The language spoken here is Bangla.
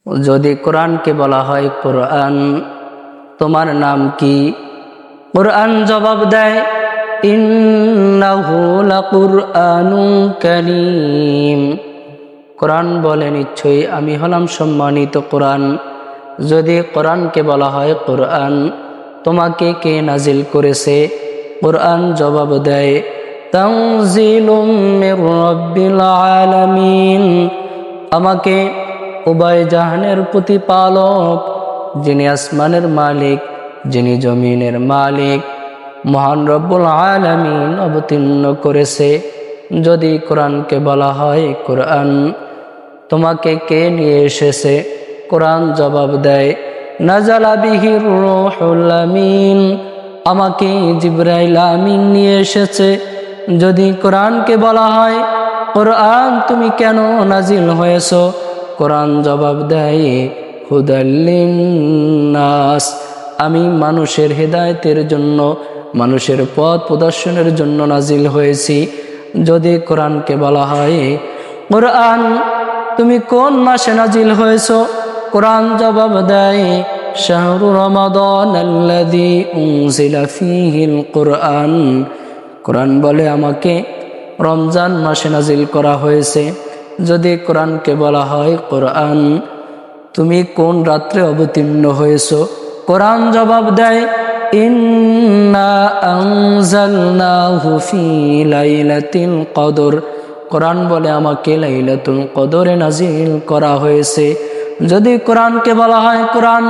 যদি কোরআনকে বলা হয় কোরআন, তোমার নাম কি? কোরআন জবাব দেয়, ইন্নাহু লাকুরআনুন কারীম। কোরআন বলে, নিশ্চয়ই আমি হলাম সম্মানিত কোরআন। যদি কোরআনকে বলা হয় কোরআন, তোমাকে কে নাজিল করেছে? কোরআন জবাব দেয়, তানজিলুম মির রাব্বিল আলামিন। আমাকে উভয় জাহানের প্রতিপালক, যিনি আসমানের মালিক, যিনি জমিনের মালিক, মহান রব্বুল আলামিন অবতীর্ণ করেছে। যদি কোরআনকে বলা হয় কোরআন, তোমাকে কে নিয়ে এসেছে? কোরআন জবাব দেয়, নাজালা বিহির রূহুল আমিন। আমাকে জিবরাইল আমিন নিয়ে এসেছে। যদি কোরআনকে বলা হয় কোরআন, তুমি কেন নাজিল হয়েছো? কোরআন জবাব দেয়, হুদাল লিন্নাস। আমি মানুষের হেদায়েতের জন্য, মানুষের পথ প্রদর্শনের জন্য নাজিল হয়েছি। যদি কোরআনকে বলা হয় কোরআন, তুমি কোন মাসে নাজিল হয়েছো? কোরআন জবাব দেয়, শাহরু রমাদান আল্লাযী উনজিলা ফীহিল কুরআন। কোরআন বলে, আমাকে রমজান মাসে নাজিল করা হয়েছে। যদি কোরআনকে বলা হয় কোরআন, তুমি কোন রাত্রে অবতীর্ণ হয়েছো? কোরআন জবাব দেয়, ইন্না আনজালনাহু ফী লাইলাতিল কদর। কোরআন বলে, আমাকে লাইলাতুল কদরে নাজিল করা হয়েছে। যদি কোরআনকে বলা হয় কোরআন,